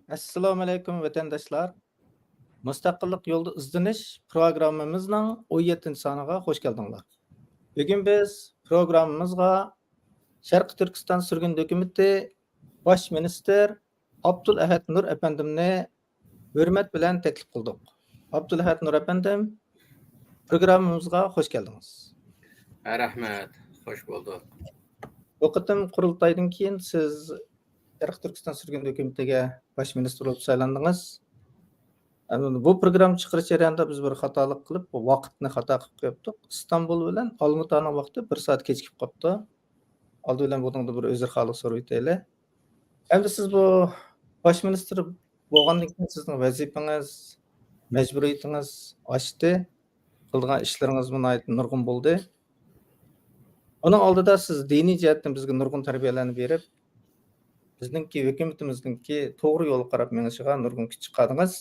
Assalomu alaykum vatandaşlar. Mustaqillik yolda izlanish programmamizning 17 soniga hoş geldinglar. Bugun biz programmamizga Sharq Turkiston sürgün dokumenti Bosh minister Abdulahad Nur efendimni hurmat bilan taklif qildik. Abdulahad Nur efendim, programmamizga hoş geldiniz. Rahmet, hoş bulduk. Bu qitim qurultaydan keyin siz Sharq Turkiston sürgün dokumentiga bosh minister bo'lib saylandingiz. Bu program chiqarish jarayonida biz bir xatolik qilib, bu vaqtni xato qilib qo'yibdik. Istanbul bilan Olmaotaning vaqti 1 soat kechikib qolibdi. Oldi bilan buningda bir uzrxohlik so'rab o'taylik. Endi siz bu bosh minister bo'lgandan keyin sizning vazifangiz, majburiyatingiz oshdi. Qilgan ishlaringiz bunayt nurg'un bo'ldi. Uning oldida siz diniy jihatdan bizga nurg'un tarbiyalarni berib, bizningki hukumatimizningki to'g'ri yo'lga qarab menishiga nurg'un kuch chiqardingiz.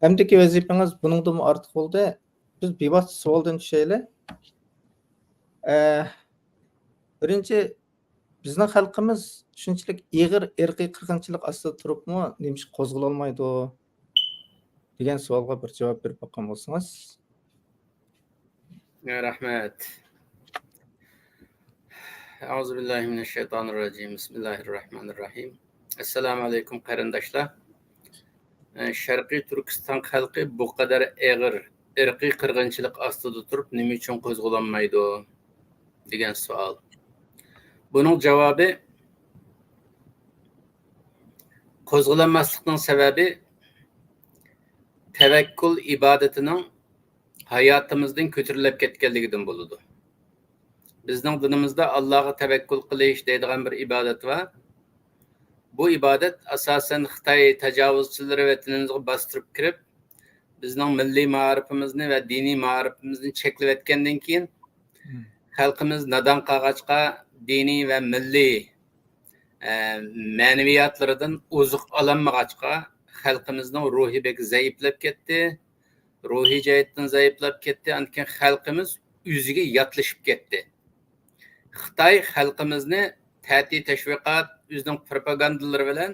Hamdaki vazifangiz buningdan ortiq bo'ldi. Biz bevosita savoldan tushaylik. Birinchi bizning xalqimiz shunchalik ig'ir irqiy qirg'inchilik ostida turibmi, nima ish qo'zg'alolmaydi degan savolga bir javob berib boqqan bo'lsangiz. Rahmet. Euzubillahimineşşeytanirracim. Bismillahirrahmanirrahim. Esselamu aleyküm qarindaşlar. Sharqiy Turkiston xalqi bu qadar og'ir irqiy qirg'inchilik ostida turib nima uchun qo'zg'alanmaydi degan savol. Buning javobi qo'zg'alanmaslikning sababi tavakkul ibodatining hayotimizdan ko'tarilib ketganligidan bo'ladi. Bizning dinimizda Allohga tavakkul qilish deydigan bir ibodat var. Bu ibadet asasen Xitoy tajovuzchilari vatanimizga bostirib kirib, bizning milliy ma'rifimizni va diniy ma'rifimizni cheklab etgandan keyin xalqimiz nadon qog'achqa diniy va milliy ma'naviyatlaridan oziq ololmag'achqa xalqimizning ruhi bek zaiflab ketdi. Ruhiy jihatdan zaiflab ketdi. Ankin xalqimiz o'ziga yotlashib ketdi. Xitoy xalqimizni ta'til tashviqot o'zining propagandalari bilan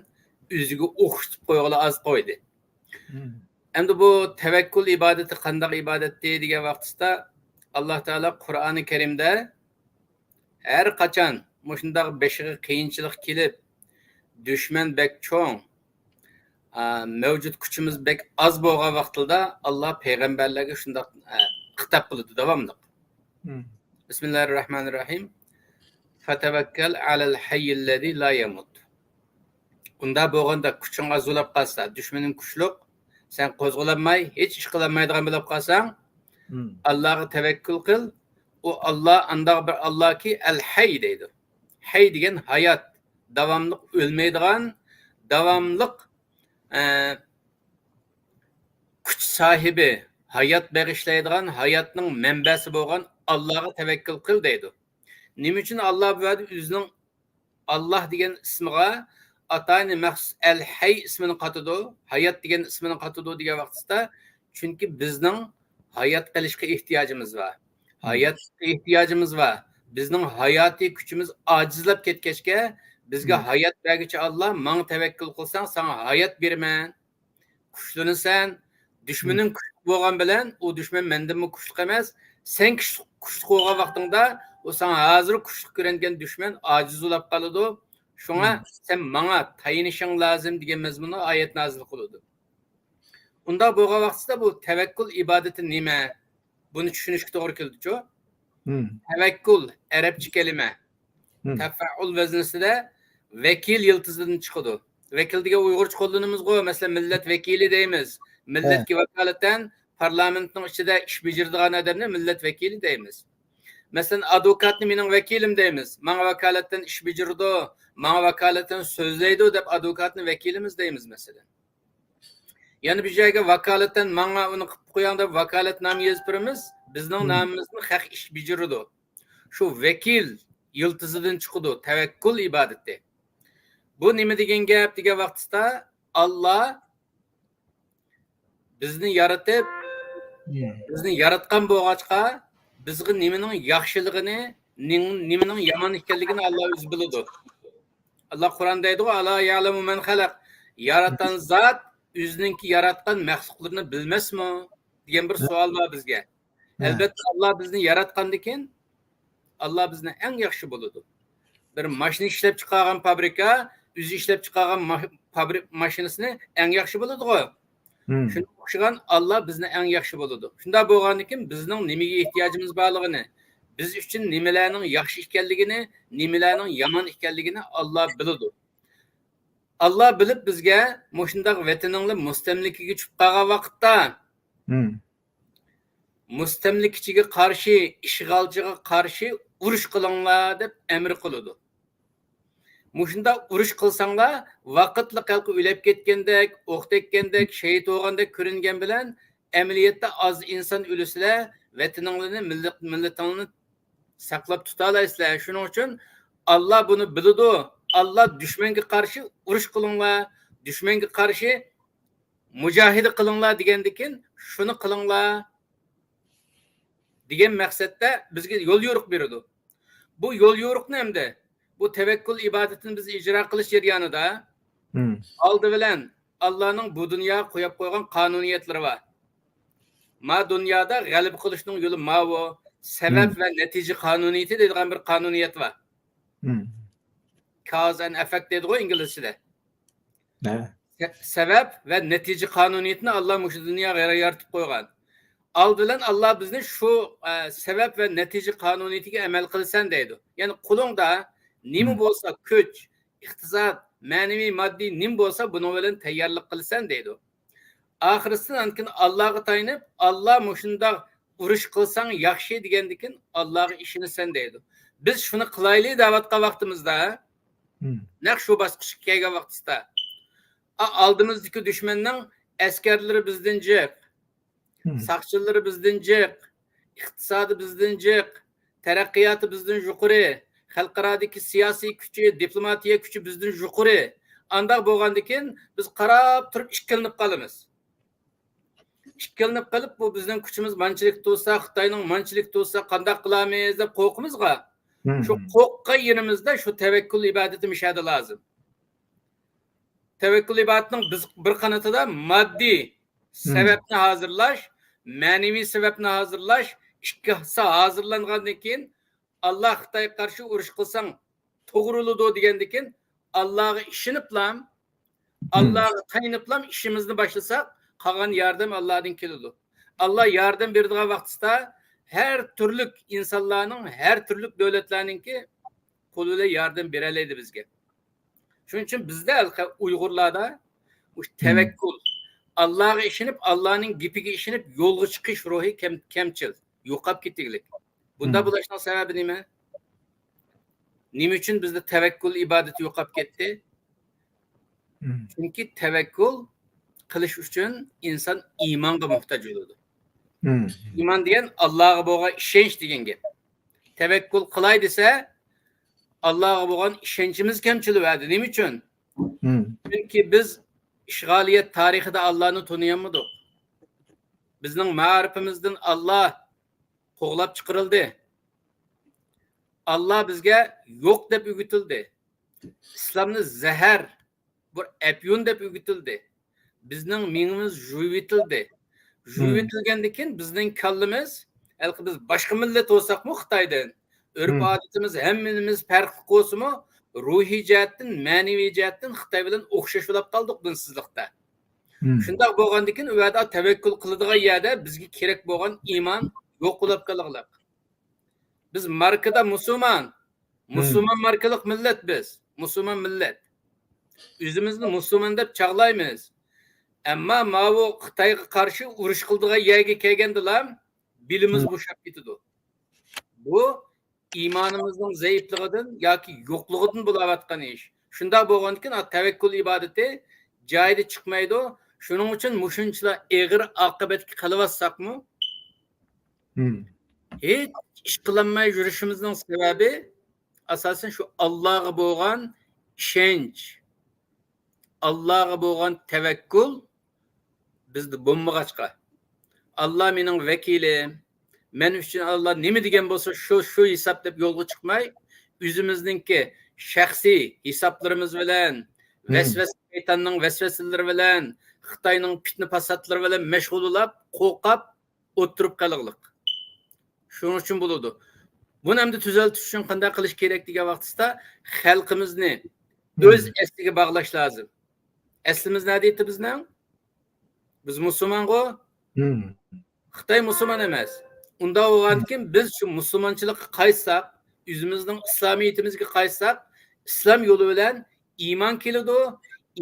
o'ziga o'xshatib qo'yg'ili az qo'ydi. Endi bu tavakkul ibodati qanday ibodat degan vaqtda Alloh taolo Qur'oni Karimda har qachon shunday beshiga qiyinchilik kelib, dushman bek cho'ng, mavjud kuchimiz bek az bo'lgan vaqtida Alloh payg'ambarlarga shunday xitob qildi davomli. Bismillahirrohmanirrohim. Fatavakkal alal hayyillezi la yamut. Unda bo'lganda kuching azulab qolsa, dushmaning kuchliq, sen qo'zg'alanmay, hech ish qilolmaydigan bo'lib qolsang, Allohga tavakkul qil. U Alloh andaq bir Allohki al-hayy deydi. Hayy degan hayot, davomli o'lmaydigan, davomli kuch sahibi, hayot bag'ishlaydigan, hayotning manbasi bo'lgan Allohga tavakkul qil deydi. Nima uchun Alloh bu yerda o'zining Alloh degan ismiga atayni maxsus al-hayy ismini qatadi, hayot degan ismini qatadi degan vaqtda, chunki bizning hayot qilishga ehtiyojimiz var. Hayotga ehtiyojimiz var. Bizning hayotiy kuchimiz ojizlab ketgachga, bizga hayot berguchi Alloh, "Menga tavakkul qilsang, sana hayot beraman. Kuchlanasan, dushmaning kuchli bo'lgan bilan, u dushman mendan kuchli emas, sen kuchli bo'lgan vaqtingda o sana hazır kuchli ko'ringan dushman ojiz bo'lib qoladi. Shunga sen menga tayinishing lozim" degan mazmunda oyat nozil qiladi. Unda bo'lgan vaqtda bu tavakkul ibodati nima? Buni tushunishga to'g'ri keldi-ku. Tavakkul arabcha kalima. Tafa'ul vaznisida vakil yiltizidan chiqadi. Vakil degan Uyg'urcha qo'llanimizga, masalan, millat vakili deymiz. Millatga vakolatan parlamentning ichida ish bajaradigan odamni millat vakili deymiz. Masalan, advokatni mening vakilim deymiz. Menga vakolatdan ish bajardi, menga vakolatdan so'zlaydi deb advokatni vakilimiz deymiz masalan. Yani bir joyga vakolatdan menga uni qilib qo'ying deb vakolatnoma yozib beramiz. Bizning nomimizni haq ish bajardi. Shu vakil yiltizidan chiqadi tavakkul ibodati. Bu nima degan gap degan vaqtda Alloh bizni yaratib, bizni yaratgan bo'lg'achqa bizga nimaning yaxshiligini, nimaning yomon ekanligini Alloh o'zi biladi. Allah Qur'onda deydi, "Ala ya'lamu men xalaq." yaratan zat özününki yaratgan mahluqlarını bilmesmi? Degan bir savol var bizga. Albatta Allah bizni yaratgandan keyin Allah bizni eng yaxshi bo'ladi. Bir mashina ishlab chiqargan fabrika, o'zi ishlab chiqargan mashinasini eng yaxshi bo'ladi-ku. Shunga o'xshagan Allah bizni eng yaxshi bo'ladi. Shunda bo'lgandan keyin bizning nimaga ehtiyojimiz borligini, biz uchun nimalarning yaxshi ekanligini, nimalarning yomon ekanligini Allah biladi. Allah bilib bizga mushundaq vataningni mustamlikaga tushib qolgan vaqtda mustamlikachiga qarshi, ishg'olchiga qarshi urush qilinglar deb amr qiladi. Mushunda urush qilsanglar, vaqtli xalq o'lib ketgandek, o'q tekkandek, shahid bo'lgandek ko'ringan bilan amaliyotda az inson o'lisizlar, vataninglarni, millatinglarni saqlab tuta olasizlar. Shuning uchun Allah buni biladi. Allah dushmanga qarshi urush qilinglar, dushmanga qarshi mujohida qilinglar degandan shuni qilinglar degan maqsadda bizga yo'l yo'riq beradi. Bu yo'l yo'riqni hamda bu tevekkül ibadetini biz icra qilish jarayonida oldi bilan Allohning bu dunyoga qo'yib qo'ygan qonuniyatlari var. Ma dunyoda g'alaba qilishning yo'li ma'vo, sabab va natija qonuniyati degan bir qonuniyat var. Cause and effect deydi İngilizce'de. Sebep ve netice kanuniyetini Allah bu dünyaya yaratıp koygan. Aldılan Allah bizni şu sebep ve netice kanuniyetiga amal qilsan deydi. Yani kulunda nima bo'lsa kuch, iqtisod, ma'naviy, moddiy nima bo'lsa buni bilan tayyorlik qilsan deydi. Oxirisidan keyin Allohga tayinib, Allah mushundaq urush qilsang yaxshi degandan Allohga ishinasan deydi. Biz shuni qilaylik da'vatga vaqtimizda, naq shu bosqichga kelgan vaqtda aldığımızdaki düşmanның askarlari bizdan jiq, saqchilari bizdan jiq, iqtisodi bizdan jiq, taraqqiyoti bizdan yuqori, xalqarodagi siyosiy kuchi, diplomatiya kuchi bizdan yuqori. Anda bo'lgandan keyin biz qarab turib ikkilanib qolamiz. Ikkilanib qolib bu bizning kuchimiz manchilik bo'lsa, Xitoyning manchilik bo'lsa qanday qilamiz deb qo'rqimizga. Shu qo'rqqa yerimizda shu tevekkül ibadeti mishadi lozim. Tevekkül ibadetinin biz bir kanıtıda maddi sebepni hazırlaş, manevi sebepni hazırlaş, ikkisi hazırlangandan keyin Allah Xitoyga qarshi urush qilsang to'g'riladi degandan keyin Allohga ishiniblam, Allohga tayiniblam ishimizni boshlasak, qolgan yordam Allohdan keladi. Allah yordam beradigan vaqtda her türlü insonlarning, her türlü davlatlarningki qo'liga yordam beralaydi bizga. Shuning uchun bizda Uyg'urlarda bu tevekkül, Allohga ishinib, Allohning gapiga ishinib yo'lga chiqish ruhi kamchil, yo'qolib ketganlik. Bunda bo'lishning sababi nima? Nima uchun bizda tevekkül ibadati yo'qolib ketdi? Chunki tevekkül qilish uchun inson iymonga muhtoj bo'ladi. İman degan Allohga bo'lgan ishonch degan gap. Tevekkül qilay desa Allah'a bo'lgan ishonchimiz kamchiladi. Nima uchun? Chunki biz ishg'oliyat tarixida Allohni taniyolmadik. Bizning ma'rifimizdan Allah qo'g'lab chiqarildi. Allah bizga yo'q deb o'rgatildi. Islomni zahar, bir apyun deb o'rgatildi. Bizning mingimiz juyvitildi. Juyvitilgandan keyin bizning kallamiz, balki biz boshqa millat bo'lsaqmi Xitoydan örf adetimiz hemmimiz farklı olsunmu ruhi jihatdan, ma'naviy jihatdan Xitoy bilan o'xshash bo'lib qoldik dinsizlikda. Shunday bo'lgandan keyin u yerda tevekkül qiladigan yerda bizga kerak bo'lgan iymon yo'q bo'lib qolgan. Biz markada musulmon markalik millat biz, musulmon millat. O'zimizni musulmon deb chaqlaymiz. Ammo mavu Xitoyga qarshi urush qiladigan yerga kelgandilar, bilimiz bo'shab ketadi. Bu imanımızın zayıflığıdan yoki yo'qligidan bo'layotgan ish. Shunda bo'lgandan keyin tevekkül ibadeti joyida chiqmaydi. Shuning uchun mushunchalar og'ir oqibatga qilyapsakmi? Hech ish qilinmay yurishimizning sababi asosan shu Allohga bo'lgan ishonch, Allohga bo'lgan tevekkül bizda bo'lmag'achqa. Allah mening vakilim, men uchun Allah nima degan bo'lsa shu hisob deb yo'lga chiqmay, o'zimizningki shaxsiy hisoblarimiz bilan, Vesvese şeytanның vesveselері bilen, Xitayның fitne fasatlары bilen meşgululap, qo'rqab o'tirib qalıqlıq. Şunun için buludu. Bunu hem de düzeltiş için qanday qilish kerak degan vaqtda xalqimizni o'z asliga bog'lash lazım. Aslimiz ne deydi bizning? Biz musulmongo, Xitoy musulmon emas. Unda bo'lgankin biz shu musulmonchilikqa qaytsak, o'zimizning islomiyatimizga qaytsak, islom yo'li bilan iymon keladi,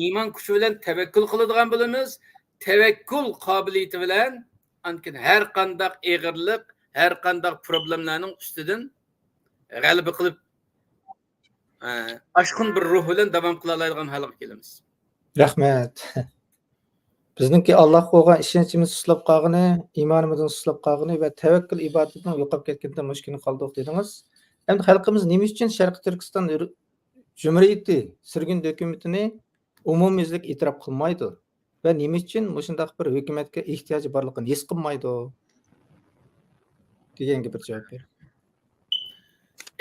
iymon kuchi bilan tavakkul qiladigan bo'lamiz. Tavakkul qobiliyati bilan ankin har qanday eg'irlik, har qanday problemlarning ustidan g'alaba qilib aşkın bir ruh bilan davom qila oladigan holga kelamiz. Rahmat. Bizningki Allohga bo'lgan ishonchimiz suslab qolgani, iymonimizni suslab qolgani va tavakkul ibodatining yo'qolib ketganidan mushkini qoldik dedingiz. Endi xalqimiz nima uchun Sharqiy Turkiston Cumhuriyeti sürgün hukumatini umumiylik e'tirof qilmaydi va nima uchun mushundaq bir hukumatga ehtiyoji borligini his qilmaydi deganga bir javob bering.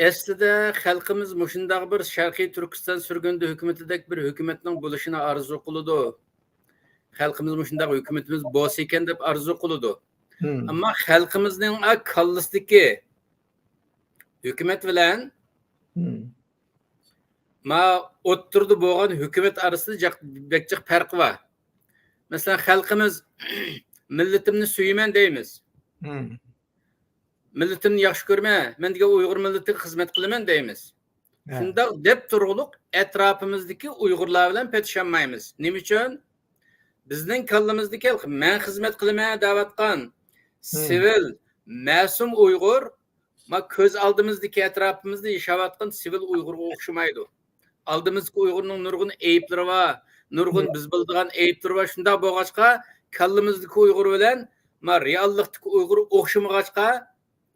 Aslida xalqimiz mushundaq bir Sharqiy Turkiston sürgün hukumatidek bir hukumatning bo'lishini orzu qiladi. Xalqimiz mushundaq hukumatimiz bo'lsa ekan deb orzu qiladi. Ammo xalqimizning kallasidagi hukumat bilan ma o'ttirdi bo'lgan hukumat orasida bekchiq farq bor. Masalan, xalqimiz millatimni suyman deymiz. Millatimni yaxshi ko'rma, men degan Uyg'ur millatiga xizmat qilaman deymiz. Shundoq deb turg'uliq atrofimizdagi Uyg'urlar bilan petishmaymiz. Nima uchun? Bizning kallamizdagi men xizmat qilaman deyotgan sivil, ma'sum Uyg'ur ma ko'z oldimizdagi atrofimizda yashayotgan sivil Uyg'urga o'xshamaydi. Oldimizga Uyg'urning nurg'un ayblari bor, nurg'un biz biladigan ayblari bor. Shundoq bo'lg'achqa kallamizdagi Uyg'ur bilan ma reallikdagi Uyg'ur o'xshamag'achqa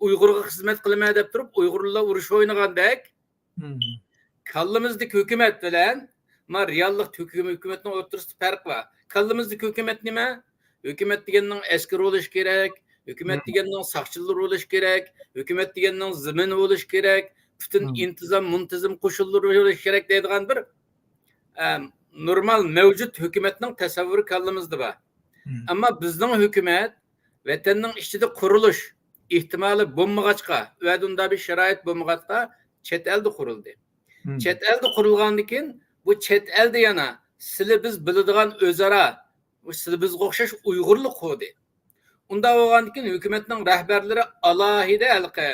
Uyg'urga xizmat qilaman deb turib Uyg'urlar urush o'ynagandek kallamizdagi hukumat bilan ma reallik hukumatning o'rtasida farq bor. Kallamizdagi hukumat nima? Hukumat deganning askar bo'lish kerak, hukumat deganning saqchilar bo'lish kerak, hukumat deganning zimin bo'lish kerak, butun intizom, muntazam qo'shinlar bo'lish kerak deydigan bir normal mavjud hukumatning tasavvuri kallamizda bor. Ammo bizning hukumat vatanning ichida qurilish ehtimoli bo'lmag'achqa va unda bir sharoit bo'lmag'achqa chet elda qurildi. Chet elda qurilgandan keyin bu chet elda yana sizlar biz biladigan o'zaro sizlar bizga o'xshash Uyg'urlik qo'ydi. Unda bo'lgandan keyin hukumatning rahbarlari alohida halqa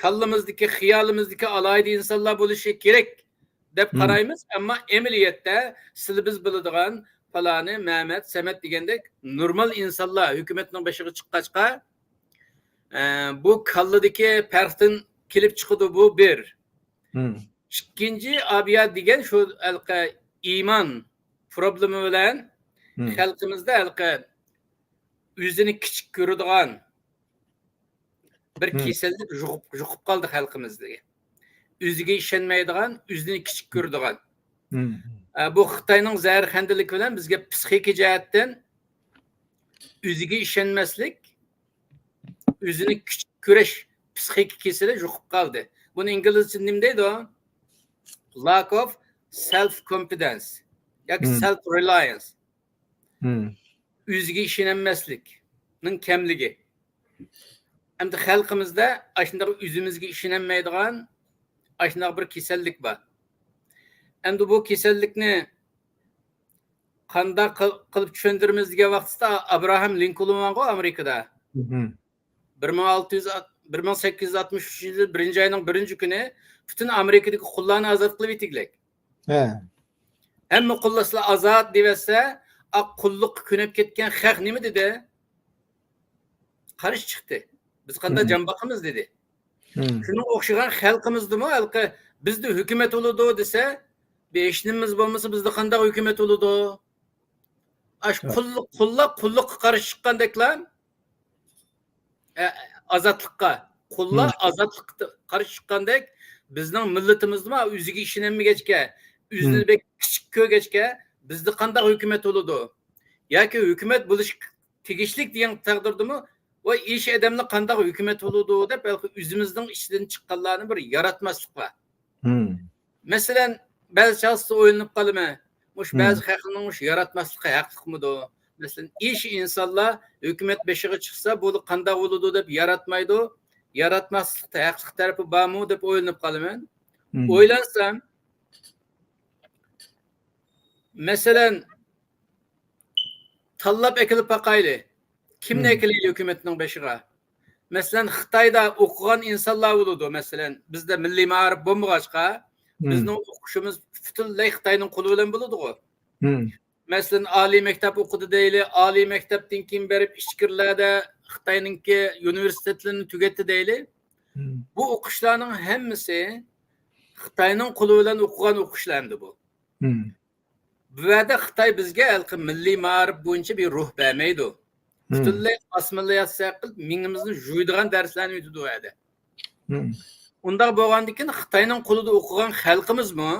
kallamizdagi, xiyolimizdagi alohida insonlar bo'lishi kerak deb qaraymiz, ammo amaliyotda sizlar biz biladigan falani, Mehmet, Samet degandek normal insonlar hukumatning boshiga chiqqachqa bu kalladagi farqdan kelib chiqadi bu bir. İkinci abiya degan shu halqa iymon problemi bilan xalqimizda halqa o'zini kichik ko'radigan bir kasallik yuqib qoldi xalqimizda. O'ziga ishonmaydigan, o'zini kichik ko'radigan. Bu Xitoyning zaharxandiligi bilan bizga psixik jihatdan o'ziga ishonmaslik, o'zini kichik ko'rish psixik kasali yuqib qoldi. Buni inglizcha nima deydi? Lack of self confidence yoki self reliance. O'ziga ishonmaslikning kamligi. Endi xalqimizda ashunday o'zimizga ishonmaydigan ashunday bir kasallik bor. Endi bu kasallikni qanday qilib tushuntiramiz degan vaqtda Abraham Lincoln var Amerikada. 1863 yılı 1. ayının 1. günü bütün Amerika'daki qullarni azat qilib etiklik. Hamma qullar azat debese qulluq künep ketgan xalq nima dedi? Qarish chiqdi. Biz qanday jon boqamiz dedi. Shunga o'xshagan xalqimizdimi? Halqa bizda hukumat bo'ladi desa, beshnimiz bo'lmasa bizda qanday hukumat bo'ladi? Ash qulluqqa qarshi chiqqandeklar azatlıqqa, qullar azatlıqqa qarshi chiqqandek bizning millatimizmi o'ziga ishonmagachga, o'zini bek kichik ko'rgachga bizda qanday hukumat bo'ladi? Yoki hukumat bo'lish tegishlik degan taqdirdimi? Va ish odamlar qanday hukumat bo'ladi deb o'zimizning ichidan chiqqanlarni bir yaratmaslik bor. Masalan, bazı şahsı oynanıp kalıma. Muş Hmm. bazı hakkının muş yaratmaslıkı hakkık mı do? Mesela iş insanlar hükümet beşiğe çıksa bunu kanda oludu dep yaratmaydı. Yaratmaslıkta hakkık tarafı bağımı dep oynanıp kalıma. Hmm. Oylansam mesela tallap ekilip bakaylı. Kim ne ekiliyle hükümetinin beşiğe? Mesela Xitayda okugan insanlar oludu mesela. Bizde milli ma'arif bomboğaçka. Bizning o'qishimiz butunlay Xitoyning qo'li bilan bo'ladi go. Masalan, oliy maktab o'qidi deyli, oliy maktabdan keyin berib ishkirlarda Xitoyninki universitetlarini tugatdi deyli. Bu o'qishlarning hammasi Xitoyning qo'li bilan o'qigan o'qishlardi bu. Bu yerda Xitoy bizga milliy ma'arif bo'yicha bir ruh bermaydi. Butunlay assimilyatsiya qilib mingimizni juydigan darslarni o'tidi u yerda. Unda bo'lgandan keyin Xitoyning qo'lida o'qigan xalqimizmi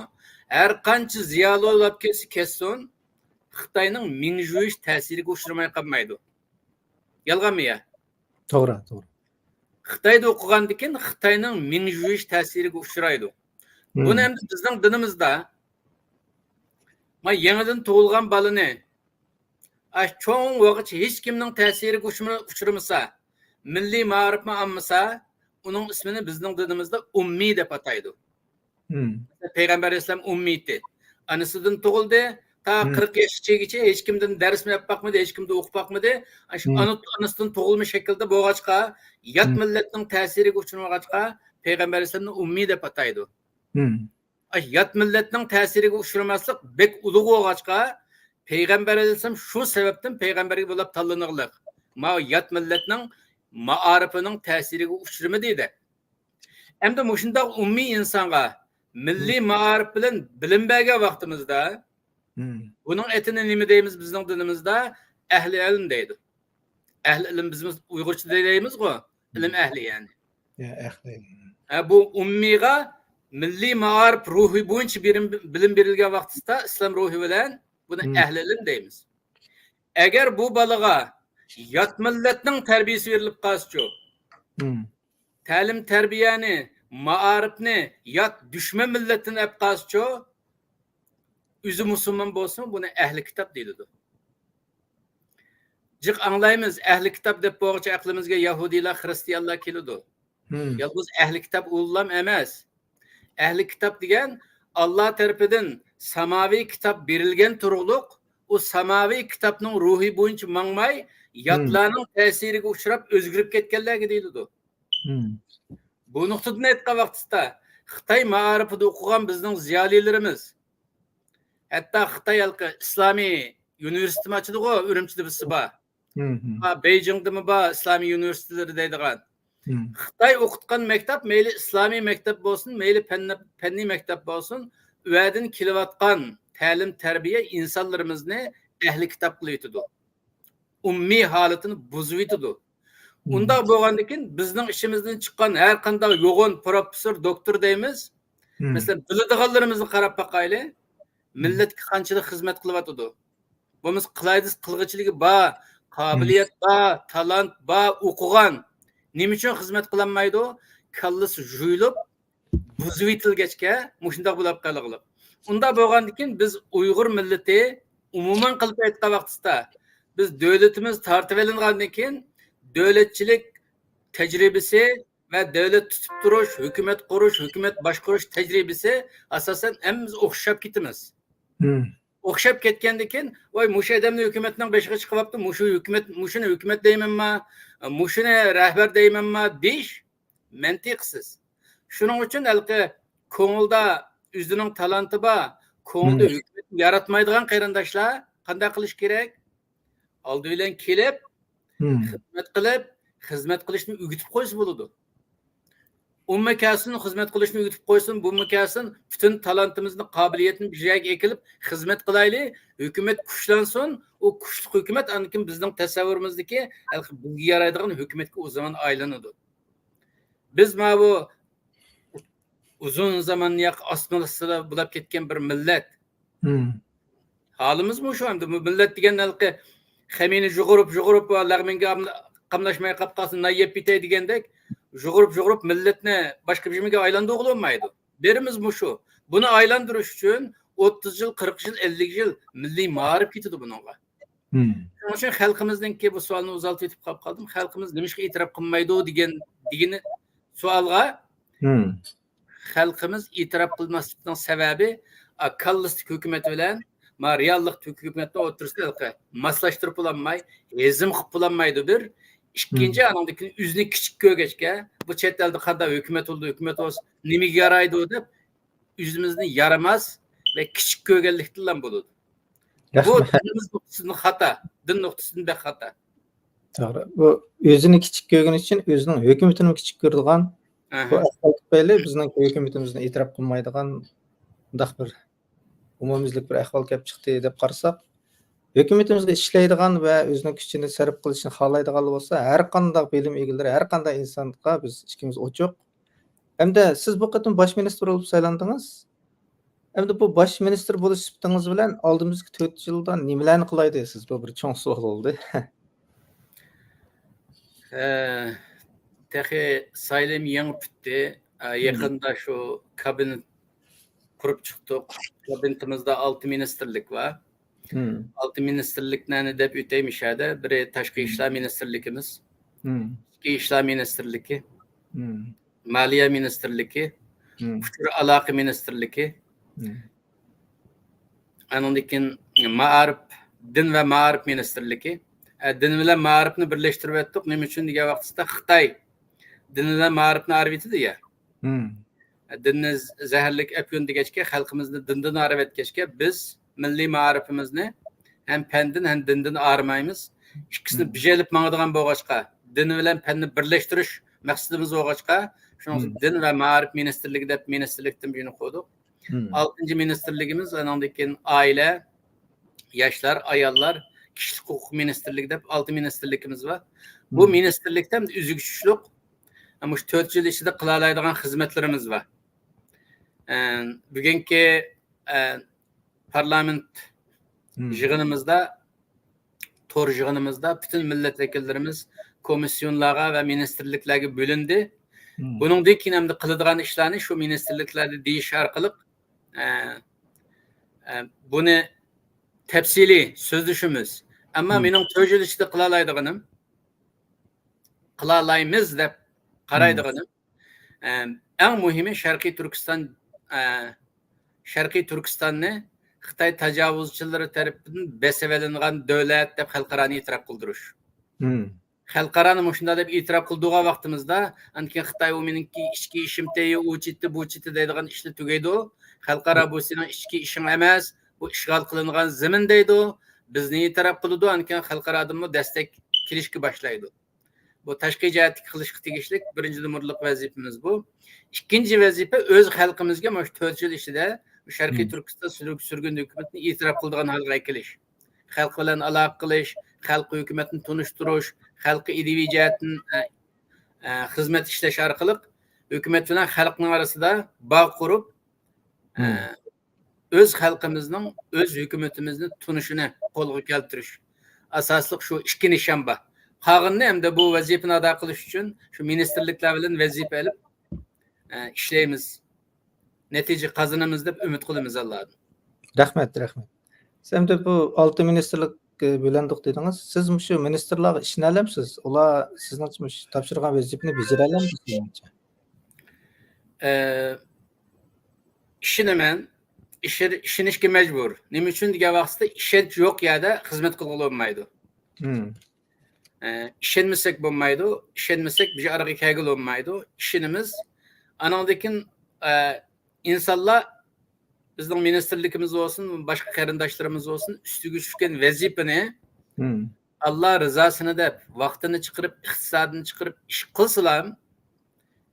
har qancha ziyoli bo'lib ketsin, Xitoyning ming juyish ta'siriga uchramay qolmaydi. Yolg'onmi ya? To'g'ri, to'g'ri. Xitoyda o'qigandan keyin Xitoyning ming juyish ta'siriga uchraydi. Buni endi bizning dinimizda men yangidan tug'ilgan bolani cho'ng vaqt hech kimning ta'siriga uchramasa, milliy ma'rifni olmasa, uning ismini bizning dinimizda ummiy deb ataydi. Payg'ambar alayhisalom ummiydi. Anasidan tug'ildi, ta 40 yoshgacha hech kimdan dars yapmaqmidi, hech kimda o'qib baqmadi. Shu anasidan tug'ilma shaklda bo'lg'achqa, yot millatning ta'siriga uchramag'achqa Payg'ambar alayhisalomni ummiy deb ataydi. Yot millatning ta'siriga uchramaslik bek ulug' bo'lg'achqa Payg'ambar alayhisalom shu sababdan payg'ambarga bo'lib tanlanirlik. Ma yot millatning ma'arifining ta'siriga uchramadi dedi. Endi mushundaq ummiy insonga milliy ma'arif bilan bilim bergan vaqtimizda buning etini nima deymiz bizning dinimizda? Ahli ilm deydi. Ahli ilm bizimiz Uyg'urcha deymiz-ku, ilm ahli yani. Ya ahli. Bu ummiyga milliy ma'arif ruhi bo'yicha bilim berilgan vaqtida islom ruhi bilan buni ahli ilm deymiz. Agar bu bolaga yot millatning tarbiyasi berilib qolsa-chu, ta'lim tarbiyani, ma'arifni yot dushman millatdan olib qolsa-chu, o'zi musulmon bo'lsin, buni ahli kitob deyiladi. Jiq anglaymiz, ahli kitob deb bo'g'icha aqlimizga yahudiylar, xristianlar keladi. Yolg'iz ahli kitob ullam emas. Ahli kitob degan Alloh tarafidan samaviy kitob berilgan turug'liq, u samaviy kitobning ruhi bo'yicha mangmay, yotlarning ta'siriga uchrab o'zgarib ketganlarga deyiladi. Bu nuqtadan aytgan vaqtda Xitoy ma'arifida o'qigan bizning ziyolilarimiz, hatto Xitoy islomiy universiteti ochdi-ku, Urumchida birisi bor. Beijingdami bor islomiy universitetlari deydigan. Xitoy o'qitgan maktab mayli islomiy maktab bo'lsin, mayli fanniy maktab bo'lsin, u yerdan kelayotgan ta'lim tarbiya insonlarimizni ahli kitob qilib yetadi. Ummiy holatini buzib yetadi. Unda bo'lgandan keyin bizning ishimizdan chiqqan har qanday yo'g'on professor, doktor deymiz. Masalan, biladiganlarimizni qarab boqayli, millatga qanchalik xizmat qilyotdi. Bo'lmasa qilaydiz qilg'ichiligi bor, qobiliyat bor, talant bor, o'qigan. Nima uchun xizmat qilinmaydi? Kallasi juyilib, buzib yetilgachga mushundoq bo'lib qoladi. Unda bo'lgandan keyin biz Uyg'ur millati umuman qilib aytgan vaqtda biz davlatimiz tartib olingandan keyin davlatchilik tajribasi va davlat tutib turish, hukumat qurish, hukumat boshqarish tajribasi asosan hammamiz o'xshab ketamiz. O'xshab ketgandan keyin, voy mushu odamni hukumatning beshiga chiqyapti, mushuni hukumat deymanmi, mushuni rahbar deymanmi deyish mantiqsiz. Shuning uchun ko'ngilda o'zining talanti bor, ko'ngilda hukumat yaratmaydigan qarindoshlar qanday qilish kerak? Oldi bilan kelib, xizmat qilishni o'rgatib qo'ysa bo'ladi. Ummakasini xizmat qilishni o'rgatib qo'ysin, bu ummakasini butun talantimizni, qobiliyatini bir joyga ekilib xizmat qilayli, hukumat kuchlansin, u kuchli hukumat anikin bizning tasavvurimizdagi bizga yaraydigan hukumatga o zaman aylanadi. Biz mana bu uzun zaman osmonda bo'lib ketgan bir millat. Halimiz bu shu endi bu millat degan xamini jug'urib lag'minga qamlashmay qolib qolsin, nayib bitay degandek jug'urib millatni boshqa bir yerga aylantirib bo'lmaydi. Birimiz muşu. Bunu aylandırış için 30 yıl, 40 yıl, 50 yıl milli mağarip gitdi bununla. Onun için halkımızdan ki bu sualını uzaltıp etip kaldım. Halkımız demiş ki itiraf kılmaydı digini sualga halkımız itiraf kılmasının sebebi akıllıst hükümet bilen reallık hükümetle otursa maslaştırıp bulanmay, ezim kılıp bulanmaydı bir. İkinci anındaki üzünü küçük gögeçke bu chet elde kadar hükümet oldu, hükümet olsun nimi yaraydı o deyip yüzümüzün yaramaz ve küçük gögellikti lan buludu. Bu dinimiz noktasının hata, din noktasının da hata. Doğru. Bu özünü kichik ko'rgani uchun o'zining hukumatini kichik ko'radigan bu ahvol tufayli bizning hukumatimizni e'tirof qilmaydigan bundoq bir umumyuzlik bir ahvol kelib chiqdi deb qarasak, hukumatimizga ishlaydigan va o'zining kuchini sarf qilishni xohlaydigan bo'lsa, har qanday bilim egalari, har qanday insonga biz ikkimiz ochiq. Hamda siz bu qatim bosh ministr bo'lib saylandingiz. Hamda bu bosh ministr bo'lish sifatingiz bilan oldimizgi 4 yilda nimalarni qilay deysiz? Bu bir cho'ng savol bo'ldi. Tehi saylim yangi bitti. Yakında şu kabinet kurup çıktık. Kabinetimizde 6 ministerlik var. 6 ministerlik ne de üteymiş hadi. Biri Taşkı İşler Ministerlikimiz. İki İşler Ministerliki. Maliye Ministerliki. Futur Alakı Ministerliki. Anondikin Ma'arif, Din ve Ma'arif Ministerliki. Din bilen ma'arifni birleştirip ettik. Nima uchun degan vaqtda Xitoy din bilan ma'arifni arviti diye. Dinni zaharlik apyon degachga xalqimizni dindan arib etgachga biz milliy ma'arifimizni hem pendin hem dindan armaymiz. İkisini bijelip mangadigan bo'lg'achqa, din bilan fanni birlashtirish maqsadimiz bo'lg'achqa, shuning din va ma'arif ministerligi deb ministerlikdan buni qo'ydik. 6. ministerligimiz anandan aile, yoshlar, ayollar Kişilik hukuk ministerligi deb 6 ministerlikimiz var. Bu ministerlikten üzgüçlük ama şu 4 yıl içinde kılalaydigan hizmetlerimiz var. Bugünkü parlament yığınımızda, tor yığınımızda bütün milletvekillerimiz komisyonlara ve ministerliklerge bölündü. Bunun dikinemde kılıdığan işlerini şu ministerliklerde değiş arkalık bunu tepsili sözleşimiz. Ama mening tözül işte kılalaydıganım, kılalaymiz dep qaraydıganım. En mühimi Şarkı Türkistan'ı Xitay tecavüzçileri tarafından besevelengan devlet dep xalqarani itiraf kıldırış. Xalqarani muşunda dep itiraf kıldığı vaqtimizda anki Xitay o meninki içki işimteyi o çitti bu çitti deydigan işni tugaydı o. Xalqara bu senin içki işin emas, bu işgal kılıngan zemin deydi o. Bizni itiraf kıldı anki xalqara adımı destek kilişki başlaydı. Bu taşqi jihatga qilishga tegishli birinchi numurliq vazifamiz bu. İkinci vazifa öz xalqimizga mana shu 4 yil ichida Sharqiy Turkiston sürgün hukumatini itiraf qildigan holga kelish. Xalq bilan aloqa qilish, xalq hukumatini tunishtirish, xalq ideviy jihatdan xizmat ishlash orqali hukumat bilan xalqning orasida bog' qurib, öz xalqimizning, öz hukumatimizni tunishini qo'lga keltirish. Asosliq shu ikki nishon bor. Qag'inni hamda bu vazifani ado qilish uchun shu ministerliklar bilan vazifa olib ishlaymiz. Natija qozonamiz deb umid qilamiz Allohdan. Rahmat. Siz de bu 6 ministerlik bo'landiq dedingiz. Siz shu ministerlarga ishni olamsiz? Ular sizning topshirgan vazifani bajara olamsiz? İşinemen, işinishga majbur. Nima uchun degan vaqtda ishonch yo'q yerda xizmat qilg'ili bo'lmaydi. İşenmesek bo'lmaydi, ishonmasak bir araya kelgili bo'lmaydi. İşinimiz anandakin insanlar bizning ministerlikimiz olsun, başka qarindoshlarimiz olsun, üstüge tushgan vazifani Allah rızasını deb vaqtini chiqarib, iqtisodini chiqarib ish qilsalar,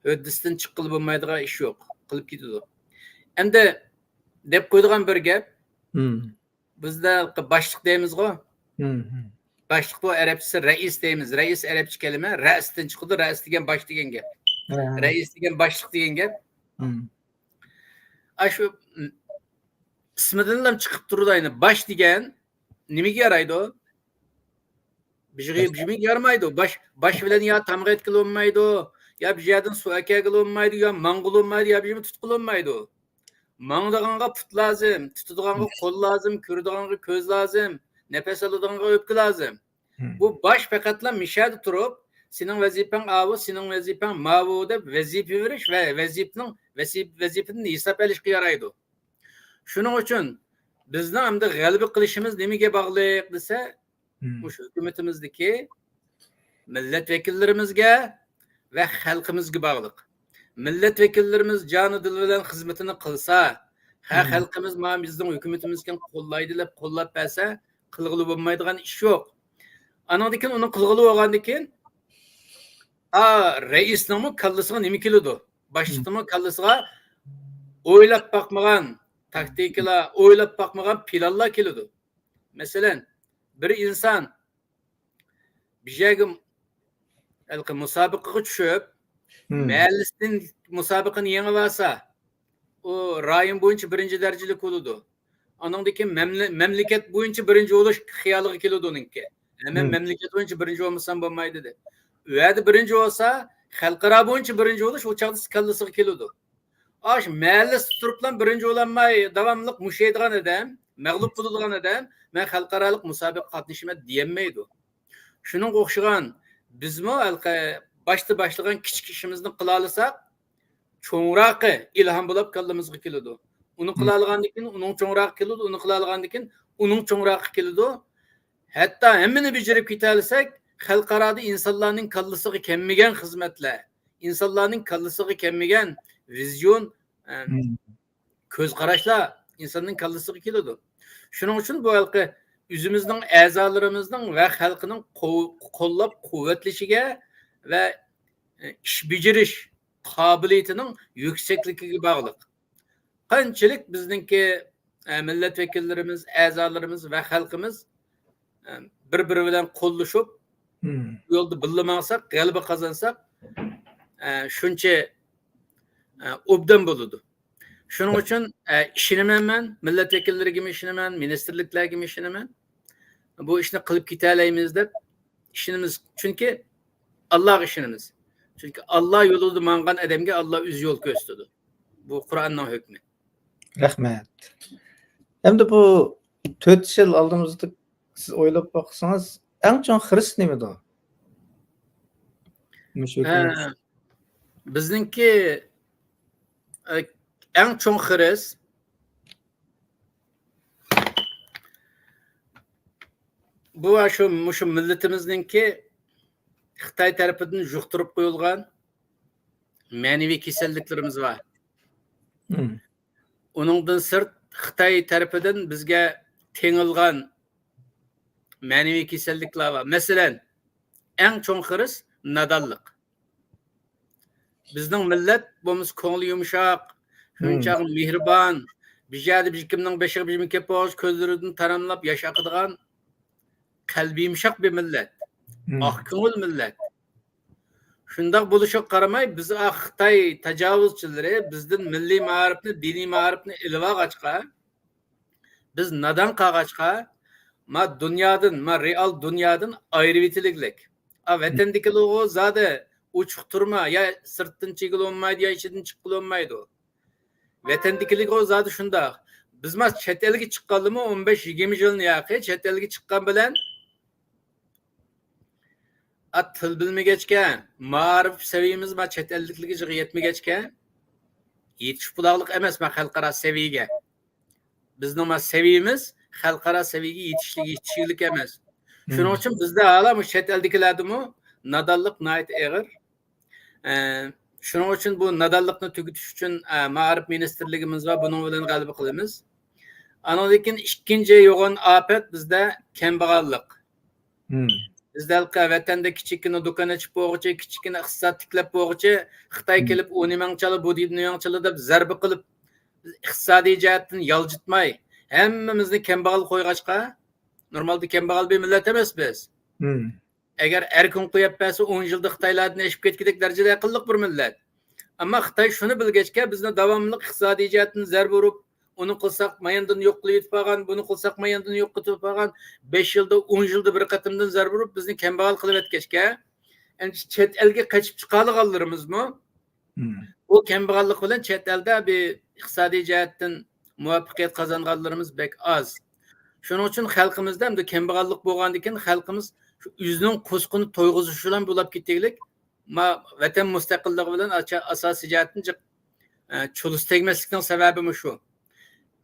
o'ddisdan chiqilib bo'lmaydigan ish yo'q, qilib ketadi. Endi deb qo'ydigan bir gap, bizda boshliq deymiz-ku. Başlık bu Arapçası reis deyimiz. Reis Arapça kelime. Reis'ten çıkıldı. Reis degan baş degan gap. Reis degan başlık degan gap. Şu ismidan chiqib turdi ayni. Baş degan nimaga yaraydi o? Bizga yarmaydi o. Baş bilan ya tamg'iyat qilolmaydi o. Ya bir yerden su ekegil olmaydı, ya mangul olmaydı, ya bir yerden tutkul olmaydı. Mangdığanga put lazım, tutduğanga kol lazım, kürdüğanga köz lazım, nefes alığanga öpkü lazım. Bu baş fekatla mişad turup, senin vazifen avu, senin vazifen mavu deb vazife veriş ve vazifenin hesap elişki yaraydı. Şunun için bizden hem de galibi kılışımız nemige bağlıyık dese, bu hükümetimizdeki milletvekillerimizge ve halkımızga bağlıq. Milletvekillerimiz canı dil bilen hizmetini kılsa, halkımız ma bizden hükümetimizken kollaydı deb kollap berse, kılgılı bolmaydigan iş yok. Anadaki onu kılgılı bolgandikin reisning kallasiga nima keladi? Boshliqning kallasiga o'ylab bakmagan taktikalar, o'ylab bakmagan planlar keladi. Masalan, bir insan bir yerga musobaqaga tushib, mahallasidan musobaqani yengib olsa, o rayon bo'yicha birinchi darajali bo'ladi. Anandaki memleket bo'yicha birinchi bo'lish xiyoliga keladi uningki. Hemen memleket bo'yicha birinchi bo'lmasam bo'lmaydi dedi. U yerda birinchi bo'lsa, xalqaro bo'yicha birinchi bo'lish o chaqda kallasiga keladi. Aş mahallasi turiblan birinchi bo'lanmay davomli mushaydigan odam, mag'lub bo'ladigan odam, men xalqaroliq musobaqa qatnashmayman deyolmaydi. Shuning o'xshagan bizmi başta başlagan kichik ishimizni qila olsak, cho'ngroqi ilhom bo'lib kallamizga keladi. Uni qila olgandan keyin uning cho'ngroqi keladi, uni qila olgandan keyin uning cho'ngroqi keladi. Hatto hammani bajarib keta olsak, xalqaroda insonlarning kallasiga kelmagan xizmatlar, insonlarning kallasiga kelmagan vizyon, ko'z qarashlar insonning kallasiga keladi. Shuning uchun bu halqi o'zimizning a'zolarimizning va xalqining qo'llab quvvatlashiga va ish bajarish qobiliyatining yuksakligiga bog'liq. Qanchalik bizningki milletvekillerimiz, a'zolarimiz va xalqimiz bir-biri bilan qo'llashib, yo'lda birga maqsak, g'alaba qozonsak, shuncha obdan bo'ladi. Shuning uchun ishinaman men, milletvekillariga ishinaman, ministerliklarga ishinaman. Bu ishni qilib keta olamiz deb ishimiz, chunki Allohga ishonamiz. Chunki Alloh yo'lida mangan odamga Alloh o'z yo'l ko'rsatadi. Bu Qur'onning hukmi. Rahmat. Endi bu 4 yil oldimizda siz o'ylab baksanız eng chong xirist nimada? Bizningki eng chong xirist bu şu milletimizningki Xitoy tarafidan yuqtirib qo'yilgan ma'naviy kasalliklarimiz var. Uningdan sirt Xitoy tarafidan bizga tengilgan ma'naviy kasalliklar var. Masalan, eng chong xirist nadonlik. Bizning millat bo'lmiz ko'ngli yumshoq, shunchaq mehribon, bijadi kimning beshiga bijim kepos, ko'zlaridan taramlab yosh oqadigan qalbi yumshoq bir millat. Oq ko'ngil millat. Shundoq bo'lishiga qaramay, biz Xitoy tajovuzchilari bizdan milliy ma'rifni, diniy ma'rifni ilib olg'achqa, biz nadon qolg'achqa, real dunyodan ayrib etildik. Vatandakilar zodi uchiq turma, ya sirtdan chegil olmaydi, ya ichidan chiqil olmaydi. Vatandakilik zodi shundoq. Biz chet elga chiqqanimi 15-20 yilni yoqi, chet elga chiqqan bilan til bilmagachkan, ma'rif seviyemiz chet ellikligiga yetmagachkan, yetishib bulaqliq emas xalqaro seviyaga. Bizning seviyemiz xalqaro seviyaga yetishlik emas. Shuning uchun bizda hala bu chet eldagilardimi nadonlik nihoyat og'ir. Shuning uchun bu nadonlikni tugutish uchun ma'rif ministerligimiz va buning bilan g'alaba qilamiz. Lekin ikkinchi yo'g'on ofat bizda kambag'allik. Bizda vatanda kichikina do'kon ochib qo'yguchi, kichikina iqtisod tiklab qo'yguchi, Xitoy kelib 10 mingchali, bu 7 mingchali deb zarba qilib iqtisodiy jihatdan yoljitmay, hammamizni kambag'al qo'yg'achqa, normalda kambag'al bir millat emas biz. Agar erkin qo'yib bersa 10 yilda Xitoylardan eshib ketgidek darajada aqlliq bir millat. Ammo Xitoy shuni bilgachka bizni davomli iqtisodiy jihatdan zarba urib, uni qilsak mayandan yo'q qilib yetib buni qilsak mayandan yo'q qilib qolgan, 5 yilda 10 yilda bir qatimdan zarba urib bizni kambag'al qilib etgachka, Yani chet elge kaçıp çıqalıqanlarımız mı? Bu kemballik bilen chet elde bir iqtisadi jihatdan muvaffaqiyat qazanganlarımız bek az. Şunun için xalqimizda hem de kemballik bo'lgandan xalqimiz shu o'zining qo'sqini to'yg'izish bilan bo'lib ketaylik. Vatan mustaqilligi bilan asosiy jihatdan chulus tegmaslikning sababi shu.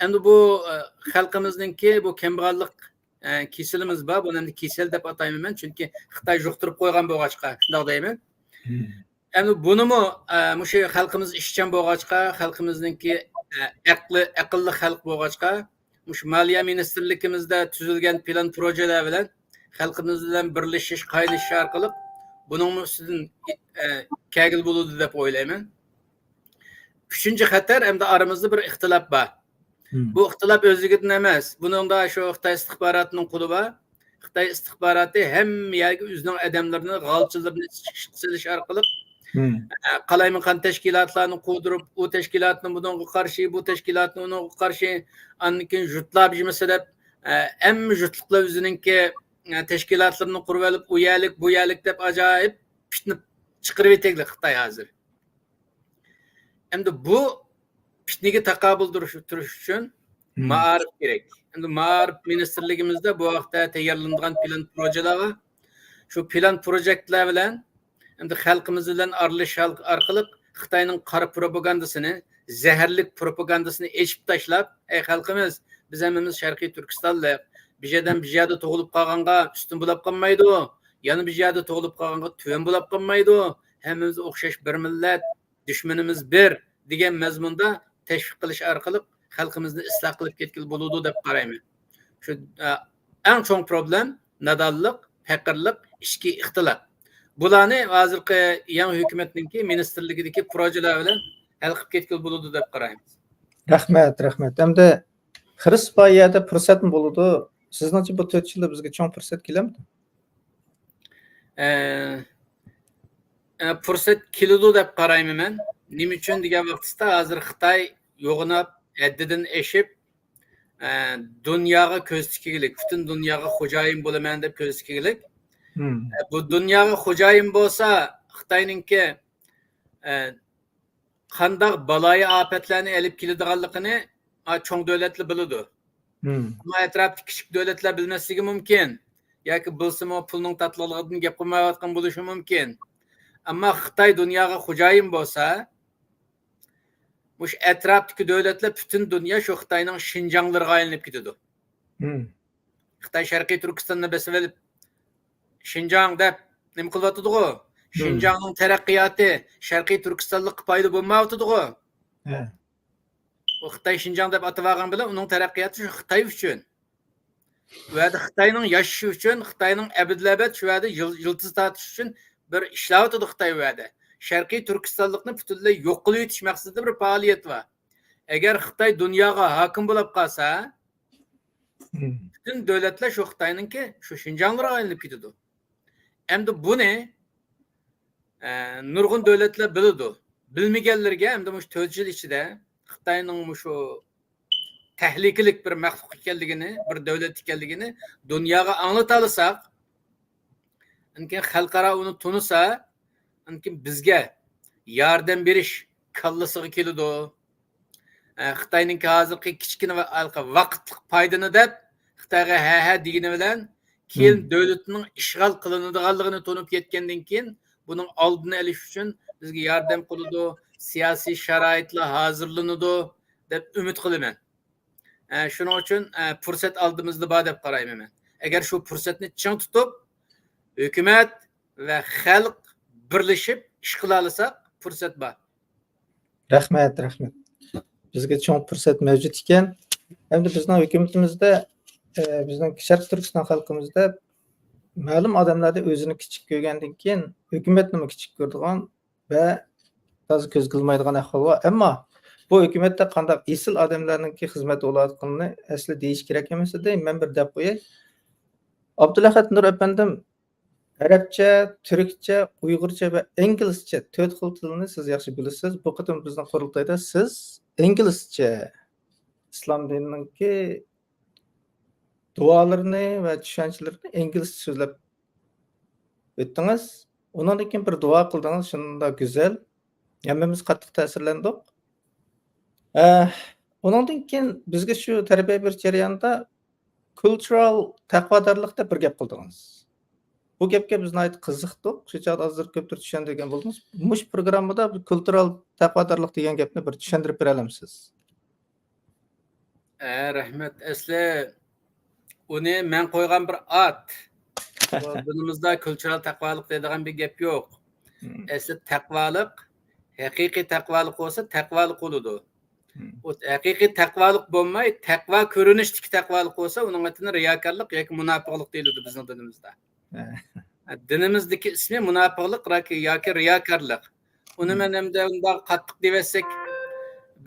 Endi bu xalqimizningki bu kemballik kesilimiz bor. Buni endi kesel deb atayman, chunki Xitoy yuqtirib qo'ygan bo'lg'achqa, shunday deyman. Endi bunimi shu xalqimiz ishchan bo'lg'achqa, xalqimizningki aqlli xalq bo'lg'achqa, shu maliya ministrligimizda tuzilgan plan projeler bilan xalqimiz bilan birlashish, qaynishish orqali buning ustidan kagil bo'ladi deb o'ylayman. Uchinchi xatar hamda aramizda bir ixtilof bor. Bu ixtilof o'zligidan emas. Buningda shu Xitoy istixborotining qo'li bor. Xitoy istixboroti hamma yerga o'zining odamlarini, g'alchilarini silish orqali qalaymiqan tashkilotlarni qurdirib, u tashkilotni bunga qarshi, bu tashkilotni unga qarshi annikin jutlab jimasa deb hamma jutliqlar o'zininki tashkilotlarni qurib olib, u yerlik, bu yerlik deb ajoyib fitna chiqarib etaylik Xitoy hozir. Endi bu fitnaga taqobil turish uchun ma'arif kerak. Endi ma'arif ministrligimizda bu vaqtda tayyorlangan plan projeler var. Şu plan projeler bilan endi xalqimiz bilan aralashish orqali Xitoyning qora propagandasini, zaharlik propagandasini echib tashlab, ey xalqimiz, biz hammamiz Sharqiy Turkistonlik, bir yerda tug'ilib qolganga ustun bo'lib qolmaydi. Yana bir yerda tug'ilib qolganga tuvan bo'lib qolmaydi. Hammamiz o'xshash bir millat, dushmanimiz bir degan mazmunda tashviq qilish orqali xalqimizni isloh qilib ketgil bo'ladi deb qarayman. Shu eng chong problem nadonlik, faqirlik, ichki ixtilof. Bularni hozirgi yangi hukumatningki ministrligidagi projelar bilan hal qilib ketgil bo'ladi deb qaraymiz. Rahmat. Hamda xiris boyada fursatmi bo'ladi? Sizningcha bu 4 yilda bizga chong fursat kelamdi? Fursat keladi deb qarayman men. Nima uchun degan vaqtda hozir Xitoy yo'g'inab, haddidan eshib dunyoga ko'z tikkilik, butun dunyoga xo'jayin bo'laman deb ko'z tikkilik. Bu dunyoga xo'jayin bo'lsa, Xitoyningki qanday baloyi ofatlarni olib keladiganligini cho'ng davlatlar biladi. Ammo atrofda kichik davlatlar bilmasligi mumkin. Yoki bilsa-mu pulning tatliligidan gap qilmayotgan bo'lishi mumkin. Ammo Xitoy dunyoga xo'jayin bo'lsa, bu atrofdagi davlatlar butun dunyo shu Xitoyning Xinjianglariga aylanib ketadi. Xitoy Sharqiy Turkistonni bosib olib Xinjiang deb nima qilyotdi-ku? Xinjiangning taraqqiyoti Sharqiy Turkistonlik foyda bo'lmayotdi-ku? Bu Xitoy Xinjiang deb atagan bilan uning taraqqiyoti shu Xitoy uchun. Va Xitoyning yashashi uchun, Xitoyning abadlabad shu yerda yildiz tortish uchun bir ishlar o'tadi Xitoy va'da. Sharqiy Turkistonlikni butunlay yo'q qilib o'tish maqsadida bir faoliyat bor. Agar Xitoy dunyoga hokim bo'lib qolsa, butun davlatlar shu Xitoyningki shu Xinjianglarga aylanib ketadi. Endi buni nurg'un davlatlar biladi. Bilmaganlarga endi shu 4 yil ichida Xitoyning shu tahlikalik bir maxluq ekanligini, bir davlat ekanligini dunyoga anglata olsak, anki xalqaro uni tunisa, anki bizga yordam berish kallasiga keladi. Xitoyning hozirgi kichkina vaqtlik foydani deb Xitoyga ha degani bilan keyin davlatning ishg'ol qilinadiganligini tunib ketgandan keyin buning oldini olish uchun bizga yordam qiladi, siyosiy sharoitlar hozirlanadi deb umid qilaman. Shuning uchun fursat oldimizda bor deb qarayman men. Agar shu fursatni ching tutib, hukumat va xalq birlashib ish qila olsak, fursat bor. Rahmat. Bizga chong fursat mavjud ekan. Endi bizning hukumatimizda, bizning Sharq Turkiston xalqimizda ma'lum odamlarda o'zini kichik ko'rgandan keyin hukumatni kichik ko'radigan va toza ko'z qilmaydigan ahvol bor. Ammo bu hukumatda qanday esil odamlarningki xizmat olayotganini asli deyish kerak emas edi. Men bir deb qo'yay. Abdulahad Nur apandim Arabcha, Turkcha, Uyg'urcha va inglizcha 4 xil tilni siz yaxshi bilasiz. Bu qatim bizning qurultayda siz inglizcha islom dinininki duolarini va tushunchalarini inglizcha so'zlab o'tdingiz. Ondan keyin bir dua qildingiz, shunda go'zal. Hammamiz qattiq ta'sirlandik. Ondan keyin bizga shu tarbiya berish jarayonida cultural taqvodorlik deb bir gap qildingiz. Bu gapga biz nihoyat qiziqdik. Shu chog'da hozir ko'pdir tushundirgan bo'ldingiz. Mush programmada bu cultural taqvodorlik degan gapni bir tushuntirib bera olamsiz? Rahmat. Asli uni men qo'ygan bir at. Dinimizda kültürel taqvolik deydigan bir gap yo'q. Asli taqvolik haqiqiy taqvolik bo'lsa taqvolik bo'ladi. O haqiqiy taqvolik bo'lmay, taqvo ko'rinishdagi taqvolik bo'lsa, uning atini riyokorlik yoki munofiqlik deyiladi bizning dinimizda. Dinimizdagi ismi munofiqlik yoki riyokorlik. Uni men endi unda qattiq deysek,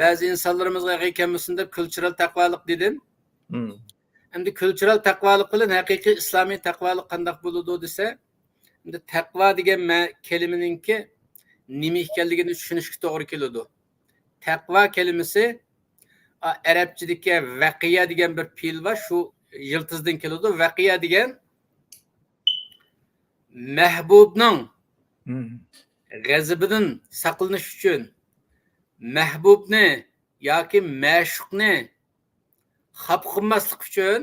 ba'zi insonlarimizga haqiqatan deb kültürel taqvolik dedim. Endi kültürel taqvolik bilan haqiqiy islomiy taqvolik qanday bo'ladi desa, endi taqvo degan kelimaninki nima ekanligini tushunishga to'g'ri keladi. Taqvo kelimasi arabchadagi vaqiya degan bir fe'l var, shu yiltizdan keladi. Vaqiya degan mahbubning g'azabidan saqlanish uchun mahbubni yoki ma'shuqni xaf qilmaslik uchun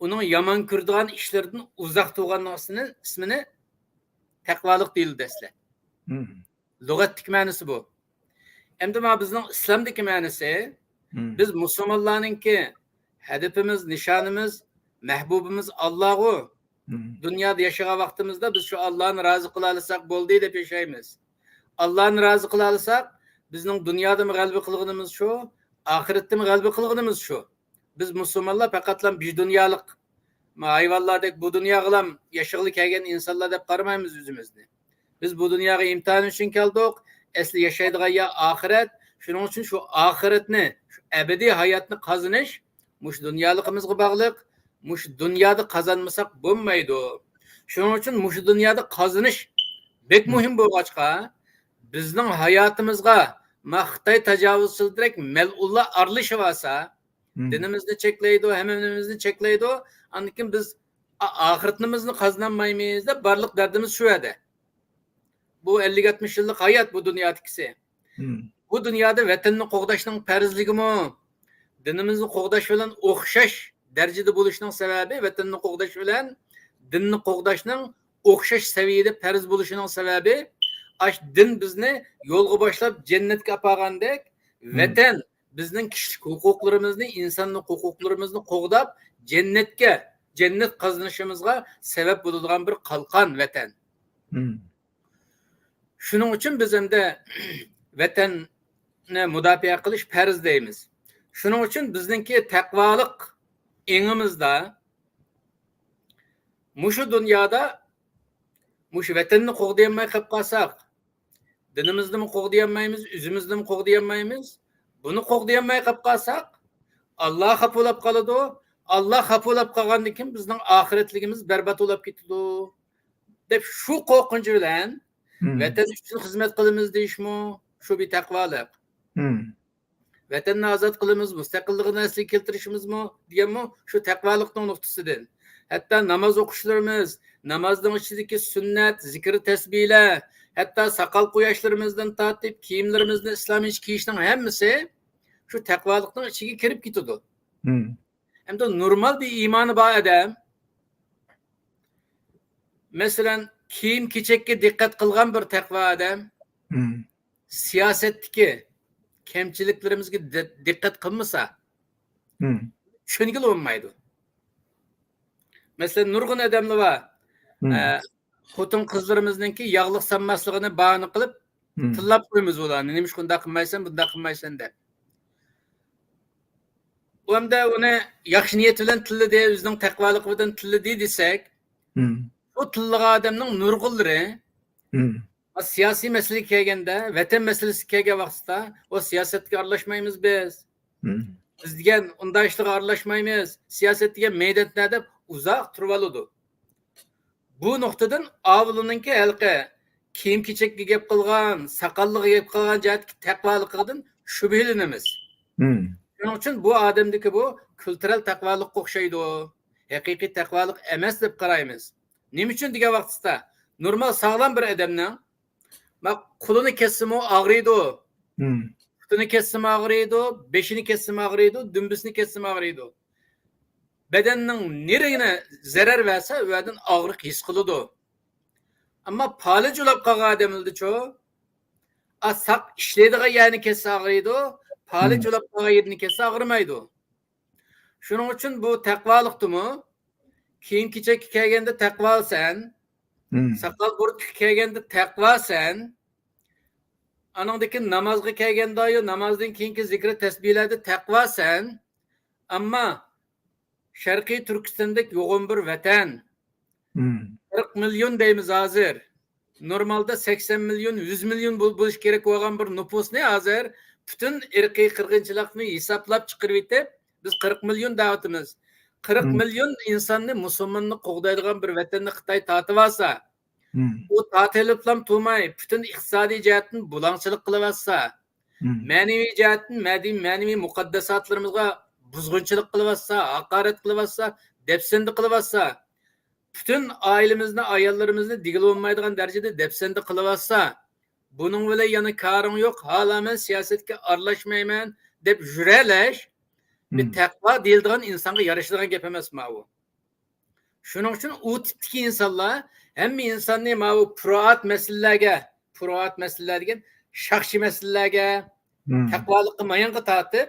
uning yomon ko'radigan ishlaridan uzoq turganligini ismini taqvolik deyildi asli. Lug'atdagi ma'nosi bu. Endi bizning islomdagi ma'nosi biz musulmonlarningki hedefimiz, nishonimiz, mahbubimiz Alloh'u. Dünyada yashagan vaqtimizda biz shu Allohni rozi qila olsak bo'ldi deb yashaymiz. Allohni rozi qila olsak, bizning dunyoda g'alaba qilganimiz shu, oxiratda g'alaba qilganimiz shu. Biz musulmonlar faqatlam bir dunyolik hayvonlardek bu dunyoga yashag'li kelgan insonlar deb qaramaymiz o'zimizni. Biz bu dunyoga imtihon uchun keldik. Asli yashaydigan ya oxirat. Shuning uchun shu oxiratni, shu abadiy hayotni qozonish mush dunyoligimizga bog'liq. Mush dunyoda qozonmasak bo'lmaydi. Shuning uchun mush dunyoda qozonish bek muhim bo'lg'achqa, bizning hayotimizga Xitoy tajovuzchilik malullar aralashib olsa, dinimizni cheklaydi, hammamizni cheklaydi. Andikin biz oxiratimizni qozonmaymiz deb barliq dardimiz shu edi. Bu 50-60 yillik hayot bu dunyodagisi. Bu dunyoda vatanni qo'g'dashning farzligimi, dinimizni qo'g'dash bilan o'xshash darajada bo'lishning sababi, vatanni qo'g'dash bilan dinni qo'g'dashning o'xshash saviyada farz bo'lishining sababi, din bizni yo'lga boshlab jannatga olib borgandek, vatan bizning kishilik huquqlarimizni, insonning huquqlarimizni qo'g'dab jannat qozonishimizga sabab bo'ladigan bir qalqon vatan. Shuning uchun biz endi vatanni mudofaa qilish farz deymiz. Shuning uchun bizningki taqvolik engimizda mushu dunyoda mush vatanni qo'g'dayolmay qolib qolsak, dinimizni qo'g'dayolmaymiz, o'zimizni qo'g'dayolmaymiz, buni qo'g'dayolmay qolib qolsak, Alloh xafa bo'lib qoladi. Alloh xafa bo'lib qolgandan keyin bizning oxiratligimiz barbod bo'lib ketadi deb shu qo'rqinch bilan vatan uchun xizmat qilamiz deyishmi? Shu bir taqvolik. Vatanni ozod qilamiz, mustaqilligini asliga keltirishimizmi deganmi? Shu taqvolikning nuqtasidan. Hatto namoz o'qishlarimiz, namozning ichidagi sunnat, zikr, tasbihlar, hatto soqol qo'yashlarimizdan tortib kiyimlarimizni islomiy kiyishning hammasi shu taqvolikning ichiga kirib ketadi. Endi normal bir iymoni bor odam, masalan, kiyim-kechakka diqqat qilgan bir taqvo odam, siyosatdagi kamchiliklarimizga diqqat qilmasa, tushunigili bo'lmaydi. Masalan, nurg'un odamlar bor. Xotin qizlarimizningki yog'liq sanmasligini bahona qilib, tillab qo'yamiz ularni. Nima shunday qilmaysan, bunday qilmaysan deb. Unda uni yaxshi niyat bilan tilladi, o'zining taqvoligi bilan tilladi desak, o tillagan odamning nurg'unlari siyosiy masalaga kelganda, vatan masalasiga kelgan vaqtda o siyosatga aralashmaymiz biz. Biz degan unday ishlarga aralashmaymiz. Siyosat degan maydonda deb uzoq turib oladi. Bu nuqtadan avlininki halqa kiyim-kechakka gap qilgan, saqalliga gap qilgan jihatga taqvoliqdan shubhalanamiz. Shuning uchun bu odamdagi bu kultural taqvolikqa o'xshaydi. Haqiqiy taqvolik emas deb qaraymiz. Nima uchun degan vaqtda Normal sağlam bir adamning bak qo'lini kessam u og'riydi. Putini kessam og'riydi, beshini kessam og'riydi, dumbisini kessam og'riydi. Bedenning nerigini zarar versa, u yerdan og'riq his qiladi. Ammo pali julab qolgan odamlardachu saq ishlaydigan yerni kessa og'riydi, pali julab qolgan yerini kessa og'rimaydi. Shuning uchun bu taqvoliqdimi? Kiyim kechak kiyganda taqvosan, saqal burut kiyganda taqvosan, anandaki namozga kelganda namozdan keyingi zikri tasbihlarda taqvosan, ammo Sharqiy Turkistondagi yo'g'on bir vatan 40 milyon deymiz hozir. Normalda 80 milyon, 100 milyon bo'lish kerak bo'lgan bir nüfusni hozir butun irqiy qirg'inchilikni hisoblab chiqarib etib, biz 40 milyon davlatimiz. 40 milyon insonni musulmonni qo'g'daydigan bir vatanni Xitoy tortib olsa, u tortiliblam turmay, butun iqtisodiy jihatdan bulangchilik qilib olsa, ma'naviy jihatdan ma'naviy muqaddasotlarimizga buzg'unchilik qilib olsa, haqorat qilib olsa, depsindi qilib olsa, bütün ailemizni, ayollarimizni digil olmaydigan darajada depsindi qilib olsa, buning bilan yana karim yo'q, hala men siyosatga aralashmayman deb juralash bir taqvo deyiladigan insonga yarashadigan gap emas bu. Shuning uchun u tipdagi insonlar hamma insonni bu furuat masalalarga degan shaxsiy masalalarga taqvolikqa mayonga tortib,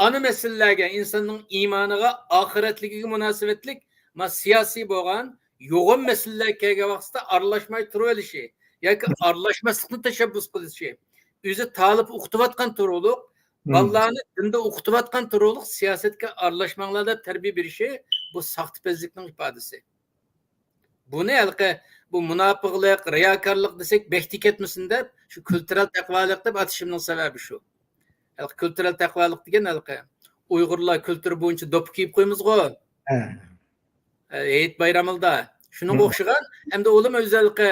ana masalalarga insonning iymoniga, oxiratligiga munosabatlik siyosiy bo'lgan yo'g'on masalalar kelgan vaqtda aralashmay turib olishi yoki aralashmaslikni tashabbus qilishi, o'zi talib o'qitayotgan turliq, bolalarni dinda o'qitayotgan turliq siyosatga aralashmanglar deb tarbiya berishi bu saxtipazlikning ifodasi. Buni halqa bu munofiqlik, riyokorlik desak bekti ketmasin deb shu kultural taqvolik deb atishimning sababi shu. Halqa kultural taqvolik degan halqa Uyg'urlar kulturi bo'yicha do'p kiyib qo'ymiz-ku. Hayit bayramında. Şunun o'xshagan hamda o'lim o'zalqi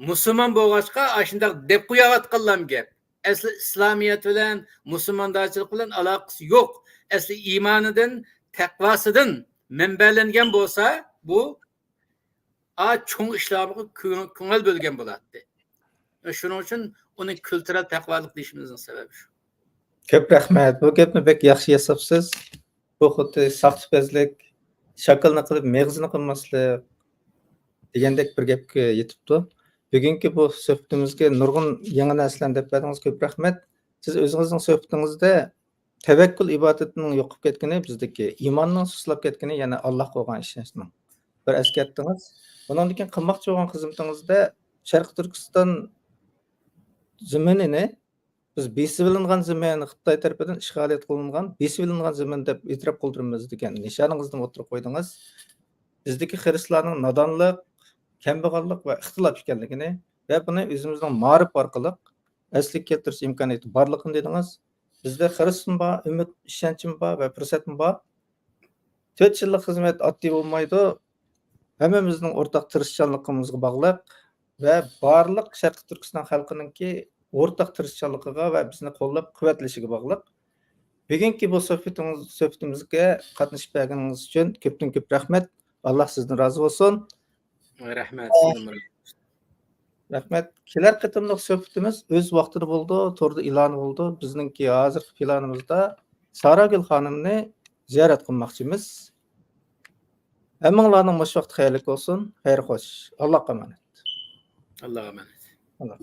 musulmon bo'lg'achqa shunday deb qo'yayotganlar gap. Asli islomiyat bilan, musulmondarchilik bilan aloqasi yo'q. Asli iymonidan, taqvosidan manbalangan bo'lsa, bu cho'ng ishlarga ko'ngil bo'lgan bo'ladi. Shuning uchun uni kultural taqvolik deyishimizning sababi shu. Ko'p rahmat. Bu gapni bek yaxshi yasabsiz. Bu xuddi saxtipazlik, shaklni qilib meg'zini qilmaslik degandek bir gapga yetibdi. Bugungi bu suhbatimizga nurg'un yangi narsalarni deb berdingiz. Ko'p rahmat. Siz o'zingizning suhbatingizda tavakkul ibodatining yo'qib ketgani, bizdagi iymonning suslab ketgani, yana Allohga bo'lgan ishonchning bir eskartdingiz. Bundan keyin qilmoqchi bo'lgan xizmatingizda Sharq Turkiston zaminini biz besilingan zamanı Xitoy tarafidan ishg'oliyat qilingan, besilingan zaman deb e'tirof qildiramiz degan nishoningizni o'tirib qo'ydingiz. Bizdagi xristianlarning nodonlik, kambag'allik va ixtilof ekanligini va buni o'zimizning ma'rif orqali asliga keltirish imkoniyati borligini dedingiz. Bizda xristian bor, umid, ishonchim bor va fursatım bor. 4 yillik xizmat oddiy bo'lmaydi. Hammamizning o'rtaq tirishchanligimizga bog'liq va barliq Sharq Turkiston xalqiningki o'rtaq tirishchanligiga va bizni qo'llab quvvatlashiga bog'liq. Bugungi bu suhbatimizga qatnashib berganingiz uchun ko'pdan ko'p rahmat. Alloh sizdan rozi bo'lsin. Rahmat. Rahmat. Kelar qatimliq suhbatimiz o'z vaqtida bo'ldi, to'rda e'lon bo'ldi. Bizningki hozirgi planimizda Saragul xonimni ziyorat qilmoqchimiz. Hammanglarning mush vaqt xayrli bo'lsin. Xayr xo'sh. Allohga emanet. Allohga emanet. Allah.